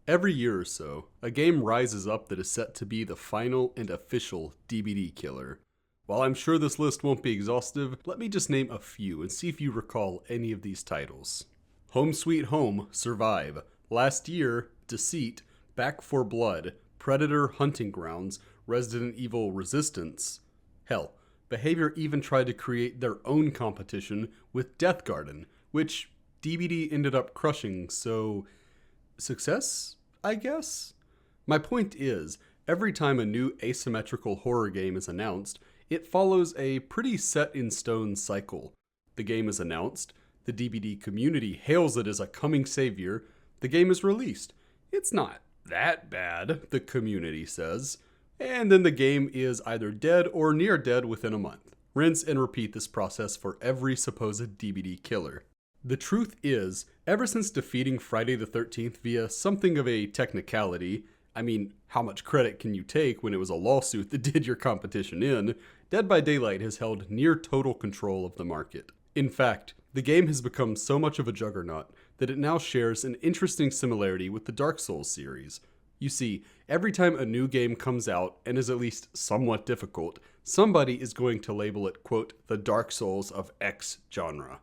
Every year or so, a game rises up that is set to be the final and official DBD killer. While I'm sure this list won't be exhaustive, let me just name a few and see if you recall any of these titles. Home Sweet Home, Survive. Last Year, Deceit. Back 4 Blood. Predator Hunting Grounds. Resident Evil Resistance. Hell, Behavior even tried to create their own competition with Death Garden, which DBD ended up crushing, so success, I guess? My point is, every time a new asymmetrical horror game is announced, it follows a pretty set in stone cycle. The game is announced, the DBD community hails it as a coming savior, the game is released. It's not that bad, the community says. And then the game is either dead or near dead within a month. Rinse and repeat this process for every supposed DBD killer. The truth is, ever since defeating Friday the 13th via something of a technicality, I mean, how much credit can you take when it was a lawsuit that did your competition in, Dead by Daylight has held near total control of the market. In fact, the game has become so much of a juggernaut that it now shares an interesting similarity with the Dark Souls series. You see, every time a new game comes out and is at least somewhat difficult, somebody is going to label it, quote, the Dark Souls of X genre.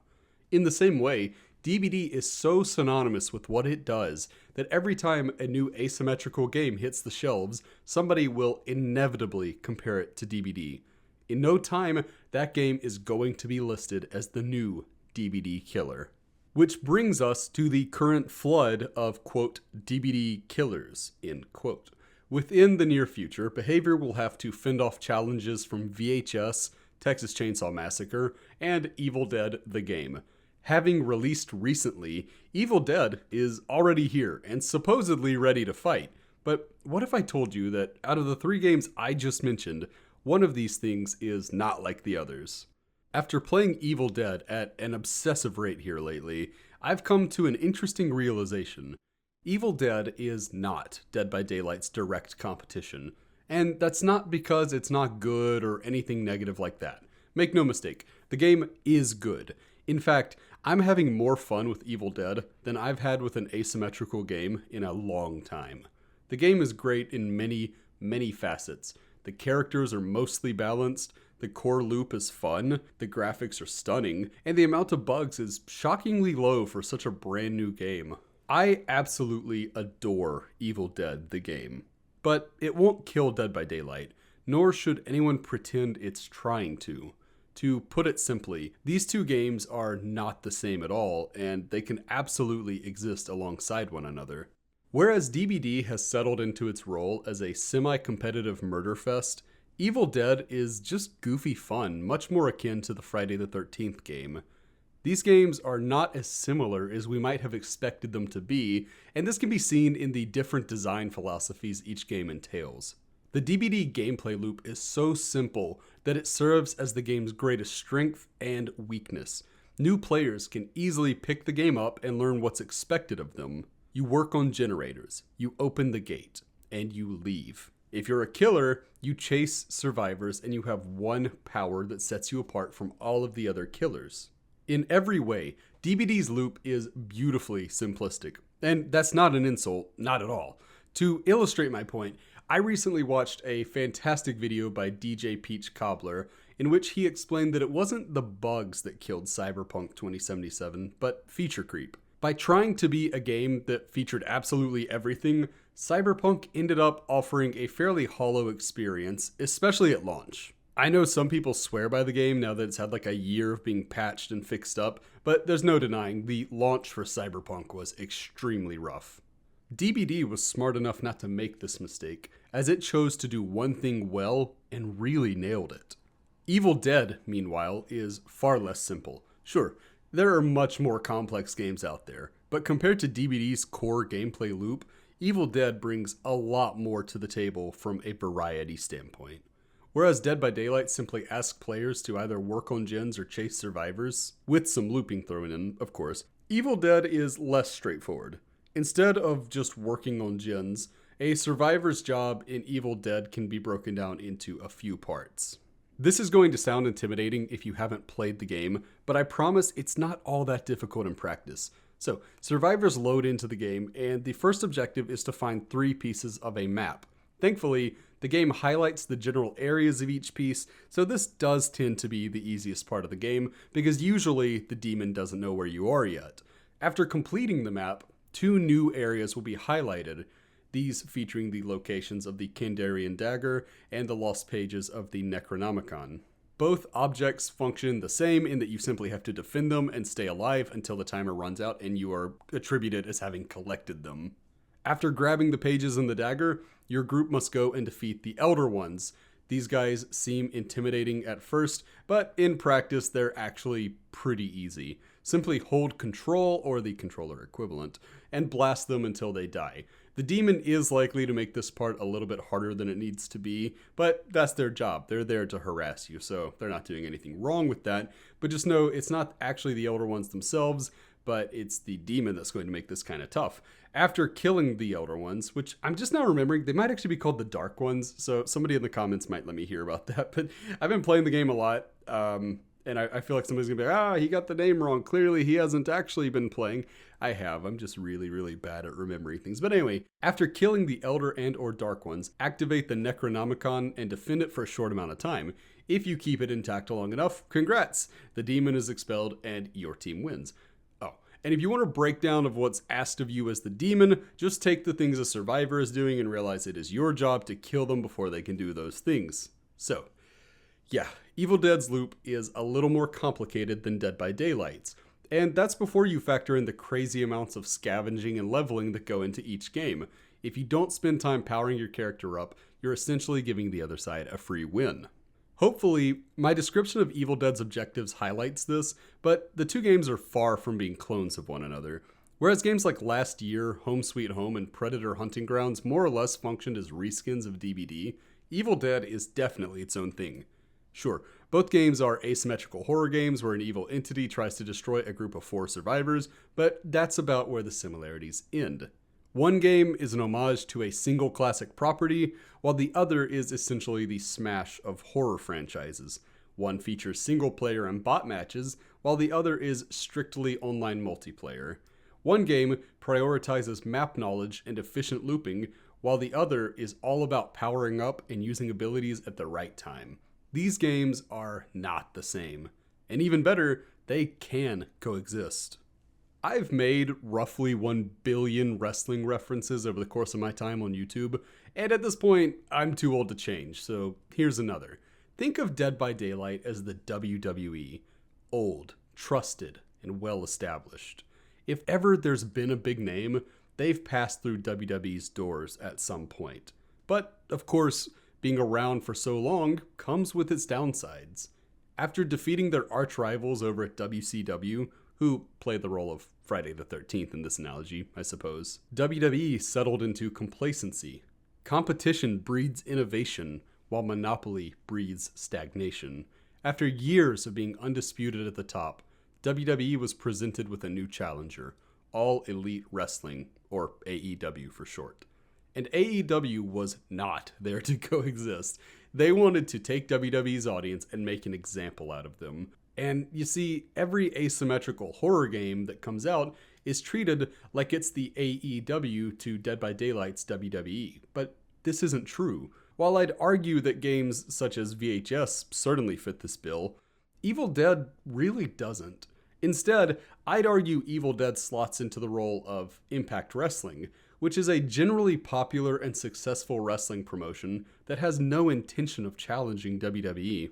In the same way, DBD is so synonymous with what it does that every time a new asymmetrical game hits the shelves, somebody will inevitably compare it to DBD. In no time, that game is going to be listed as the new DBD killer. Which brings us to the current flood of, quote, DBD killers, end quote. Within the near future, Behavior will have to fend off challenges from VHS, Texas Chainsaw Massacre, and Evil Dead the game. Having released recently, Evil Dead is already here and supposedly ready to fight. But what if I told you that out of the 3 games I just mentioned, one of these things is not like the others? After playing Evil Dead at an obsessive rate here lately, I've come to an interesting realization. Evil Dead is not Dead by Daylight's direct competition. And that's not because it's not good or anything negative like that. Make no mistake, the game is good. In fact, I'm having more fun with Evil Dead than I've had with an asymmetrical game in a long time. The game is great in many, many facets. The characters are mostly balanced, the core loop is fun, the graphics are stunning, and the amount of bugs is shockingly low for such a brand new game. I absolutely adore Evil Dead the game. But it won't kill Dead by Daylight, nor should anyone pretend it's trying to. To put it simply, these 2 games are not the same at all, and they can absolutely exist alongside one another. Whereas DBD has settled into its role as a semi-competitive murder fest, Evil Dead is just goofy fun, much more akin to the Friday the 13th game. These games are not as similar as we might have expected them to be, and this can be seen in the different design philosophies each game entails. The DBD gameplay loop is so simple that it serves as the game's greatest strength and weakness. New players can easily pick the game up and learn what's expected of them. You work on generators, you open the gate, and you leave. If you're a killer, you chase survivors and you have one power that sets you apart from all of the other killers. In every way, DBD's loop is beautifully simplistic. And that's not an insult, not at all. To illustrate my point, I recently watched a fantastic video by DJ Peach Cobbler in which he explained that it wasn't the bugs that killed Cyberpunk 2077, but feature creep. By trying to be a game that featured absolutely everything, Cyberpunk ended up offering a fairly hollow experience, especially at launch. I know some people swear by the game now that it's had like a year of being patched and fixed up, but there's no denying the launch for Cyberpunk was extremely rough. DBD was smart enough not to make this mistake, as it chose to do one thing well and really nailed it. Evil Dead, meanwhile, is far less simple. Sure, there are much more complex games out there, but compared to DBD's core gameplay loop, Evil Dead brings a lot more to the table from a variety standpoint. Whereas Dead by Daylight simply asks players to either work on gens or chase survivors, with some looping thrown in, of course, Evil Dead is less straightforward. Instead of just working on gens, a survivor's job in Evil Dead can be broken down into a few parts. This is going to sound intimidating if you haven't played the game, but I promise it's not all that difficult in practice. So, survivors load into the game, and the first objective is to find 3 pieces of a map. Thankfully, the game highlights the general areas of each piece, so this does tend to be the easiest part of the game, because usually the demon doesn't know where you are yet. After completing the map, 2 new areas will be highlighted, these featuring the locations of the Kandarian Dagger and the lost pages of the Necronomicon. Both objects function the same in that you simply have to defend them and stay alive until the timer runs out and you are attributed as having collected them. After grabbing the pages and the dagger, your group must go and defeat the Elder Ones. These guys seem intimidating at first, but in practice they're actually pretty easy. Simply hold control, or the controller equivalent, and blast them until they die. The demon is likely to make this part a little bit harder than it needs to be, but that's their job. They're there to harass you, so they're not doing anything wrong with that. But just know it's not actually the Elder Ones themselves, but it's the demon that's going to make this kind of tough. After killing the Elder Ones, which I'm just now remembering, they might actually be called the Dark Ones, so somebody in the comments might let me hear about that. But I've been playing the game a lot, and I feel like somebody's gonna be like, he got the name wrong. Clearly he hasn't actually been playing. I have. I'm just really, really bad at remembering things. But anyway, after killing the Elder and or Dark Ones, activate the Necronomicon and defend it for a short amount of time. If you keep it intact long enough, congrats! The demon is expelled and your team wins. Oh, and if you want a breakdown of what's asked of you as the demon, just take the things a survivor is doing and realize it is your job to kill them before they can do those things. So, yeah, Evil Dead's loop is a little more complicated than Dead by Daylight's, and that's before you factor in the crazy amounts of scavenging and leveling that go into each game. If you don't spend time powering your character up, you're essentially giving the other side a free win. Hopefully, my description of Evil Dead's objectives highlights this, but the 2 games are far from being clones of one another. Whereas games like Last Year, Home Sweet Home, and Predator Hunting Grounds more or less functioned as reskins of DBD, Evil Dead is definitely its own thing. Sure, both games are asymmetrical horror games where an evil entity tries to destroy a group of 4 survivors, but that's about where the similarities end. One game is an homage to a single classic property, while the other is essentially the smash of horror franchises. One features single player and bot matches, while the other is strictly online multiplayer. One game prioritizes map knowledge and efficient looping, while the other is all about powering up and using abilities at the right time. These games are not the same. And even better, they can coexist. I've made roughly 1 billion wrestling references over the course of my time on YouTube, and at this point, I'm too old to change, so here's another. Think of Dead by Daylight as the WWE. Old, trusted, and well established. If ever there's been a big name, they've passed through WWE's doors at some point. But, of course, being around for so long comes with its downsides. After defeating their arch rivals over at WCW, who played the role of Friday the 13th in this analogy, I suppose, WWE settled into complacency. Competition breeds innovation, while monopoly breeds stagnation. After years of being undisputed at the top, WWE was presented with a new challenger, All Elite Wrestling, or AEW for short. And AEW was not there to coexist. They wanted to take WWE's audience and make an example out of them. And you see, every asymmetrical horror game that comes out is treated like it's the AEW to Dead by Daylight's WWE. But this isn't true. While I'd argue that games such as VHS certainly fit this bill, Evil Dead really doesn't. Instead, I'd argue Evil Dead slots into the role of Impact Wrestling, which is a generally popular and successful wrestling promotion that has no intention of challenging WWE.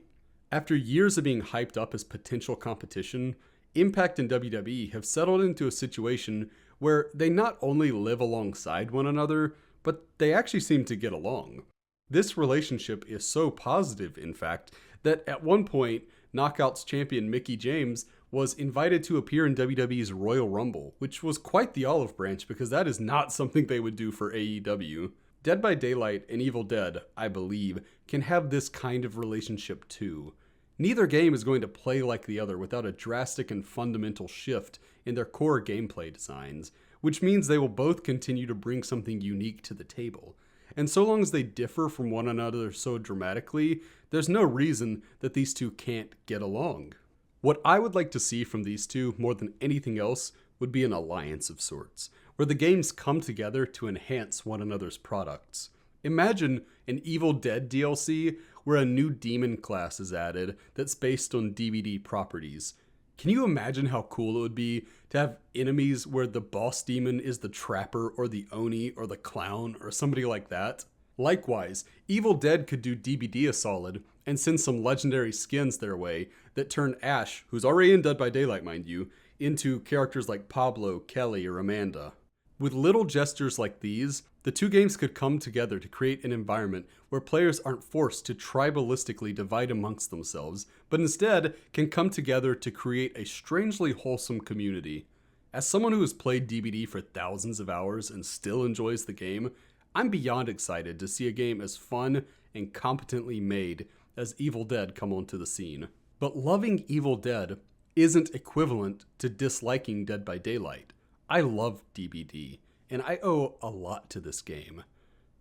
After years of being hyped up as potential competition, Impact and WWE have settled into a situation where they not only live alongside one another, but they actually seem to get along. This relationship is so positive, in fact, that at one point, Knockouts champion Mickie James was invited to appear in WWE's Royal Rumble, which was quite the olive branch because that is not something they would do for AEW. Dead by Daylight and Evil Dead, I believe, can have this kind of relationship too. Neither game is going to play like the other without a drastic and fundamental shift in their core gameplay designs, which means they will both continue to bring something unique to the table. And so long as they differ from one another so dramatically, there's no reason that these two can't get along. What I would like to see from these two more than anything else would be an alliance of sorts, where the games come together to enhance one another's products. Imagine an Evil Dead DLC where a new demon class is added that's based on DBD properties. Can you imagine how cool it would be to have enemies where the boss demon is the Trapper or the Oni or the Clown or somebody like that? Likewise, Evil Dead could do DBD a solid and send some legendary skins their way that turn Ash, who's already in Dead by Daylight mind you, into characters like Pablo, Kelly, or Amanda. With little gestures like these, the two games could come together to create an environment where players aren't forced to tribalistically divide amongst themselves, but instead can come together to create a strangely wholesome community. As someone who has played DBD for thousands of hours and still enjoys the game, I'm beyond excited to see a game as fun and competently made as Evil Dead come onto the scene. But loving Evil Dead isn't equivalent to disliking Dead by Daylight. I love DBD, and I owe a lot to this game.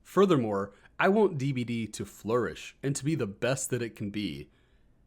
Furthermore, I want DBD to flourish and to be the best that it can be.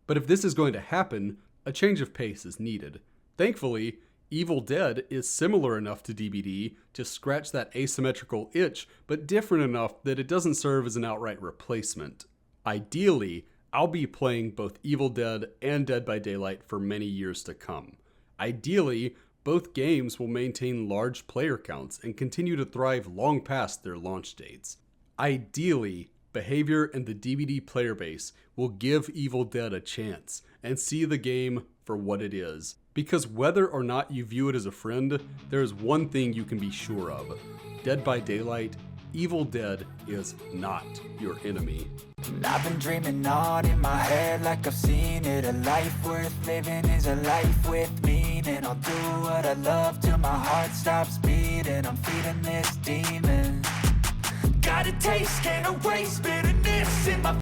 But if this is going to happen, a change of pace is needed. Thankfully, Evil Dead is similar enough to DBD to scratch that asymmetrical itch, but different enough that it doesn't serve as an outright replacement. Ideally, I'll be playing both Evil Dead and Dead by Daylight for many years to come. Ideally, both games will maintain large player counts and continue to thrive long past their launch dates. Ideally, behavior and the DBD player base will give Evil Dead a chance and see the game for what it is. Because whether or not you view it as a friend, there is one thing you can be sure of. Dead by Daylight, Evil Dead is not your enemy. I've been dreaming on in my head like I've seen it. A life worth living is a life with meaning. I'll do what I love till my heart stops beating. I'm feeding this demon. Got a taste, can't erase bitterness in my